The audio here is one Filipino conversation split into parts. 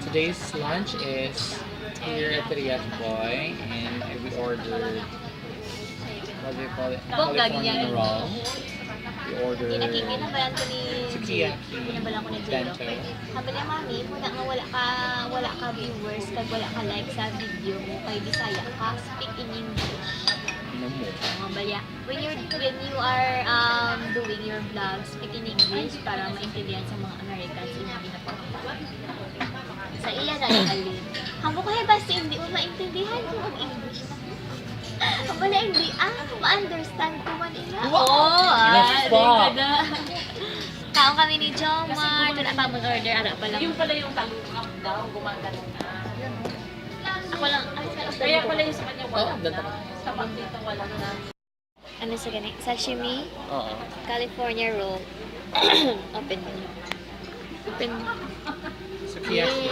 Today's lunch is here at Rias Boy, and we ordered, what do you call it? California roll. We ordered Kinabalan ko ni sukiyaki, Kinabalan ko ni Jero. bento. Sabi niya, mami, muna nga wala ka viewers, kag wala ka like sa video mo, kay Bisaya ka, speak in English. Ano mo? Mga balya. When you are doing your vlog, speak in English para maintindihan sa mga Americans yung mga pinapakita. Sa iya na yung alin. Hamo ko basta hindi mo maintindihan kung ang English na. Wala hindi, ma-understand ko man ila. Kaon kami ni Jomar, wala pa mag-order, ara pa lang. Yung pala yung talukap daw, gumagano na. Ako lang, Kaya pala yung sa kanya wala Oh, ganda. na. Sa pag dito wala na. ano sa ganit? Sashimi, Oo. California roll. Open mo. Open mo. Sukiyaki.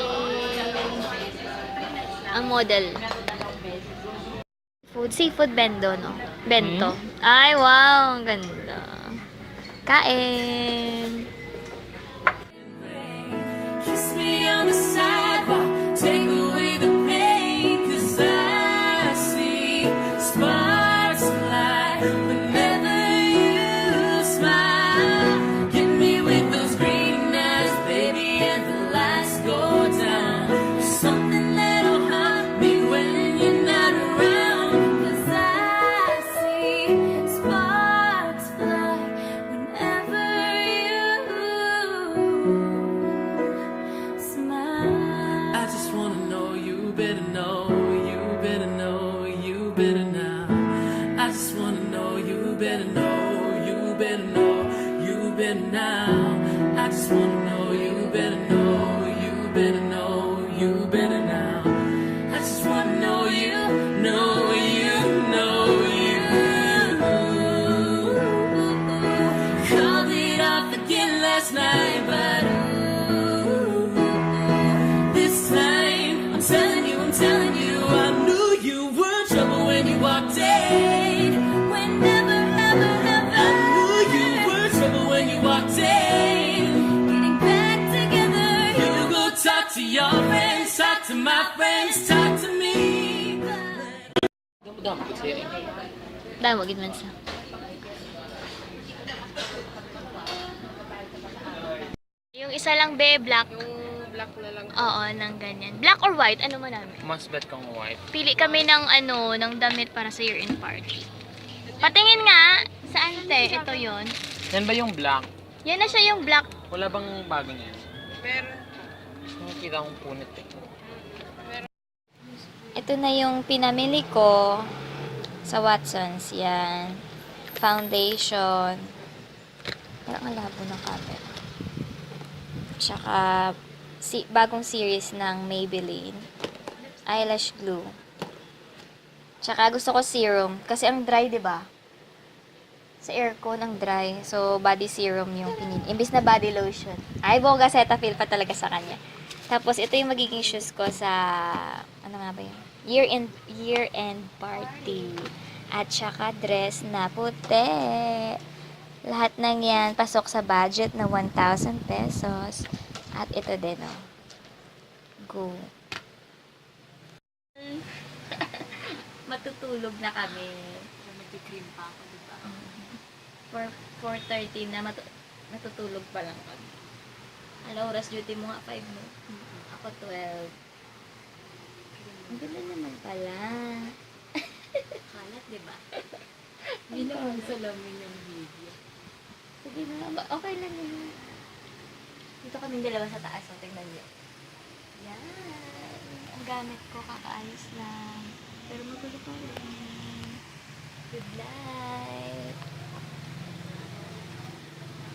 Ang model. Seafood bento, no? Bento. Ay, wow! Ang ganda. Kain! Kiss me on the sidewalk, take away the pain, 'cause I see sparks fly whenever you smile. Get me with those green eyes, baby, and the lights go down. There's something that'll haunt me when you're not around, 'cause I see sparks fly whenever you smile. I just wanna know you better know, you better know, you better now. I just wanna know you better know, you better know, you better now. I just wanna know you better know, you better know, you better now. I just wanna know you, know you, know you. Called it off again last night, but this time I'm telling you, I knew you were trouble when you walked in. Whenever, ever, ever, I knew you were trouble when you walked in. Getting back together, you go talk to your friends, talk to my friends, talk to me. Dami ko siya. Dahil wagin man sa. Yung isa lang be, black. Yung black na lang. Oo, nang ganyan. Black or white? Ano mo namin? Mas bet kang white. Pili kami ng ng damit para sa year-end party. Patingin nga! Saan te? Ito yon. Yan ba yung black? Yan na siya yung black. Wala bang bago niya? Pero, Nakikita kong punit eh. Ito na yung pinamili ko sa Watsons. Yan. Foundation. Parang ang labo ng camera. Tsaka, bagong series ng Maybelline. Eyelash glue. Tsaka gusto ko serum. Kasi ang dry, diba? Sa aircon, ang dry. So, body serum yung pinili. Imbis na body lotion. Ay, boga, Cetaphil pa talaga sa kanya. Tapos, ito yung magiging shoes ko sa, ano nga ba yun? Year-end party. At saka dress na puti. Lahat ng yan, pasok sa budget na 1,000 pesos. At ito din, oh. Go. Matutulog na kami. nag-cream pa ako, diba? 4:30 na matutulog pa lang kami. Ano oras duty mo nga? 5 mo? Ako 12. Ang ganda naman pala. Kalat, diba? Hindi naman salamin yung video. Sige na, okay lang yun. Dito kaming dalawa sa taas, so tingnan niyo. Yan. Ang gamit ko, kakaayos lang. Pero magulo pa rin. Good night.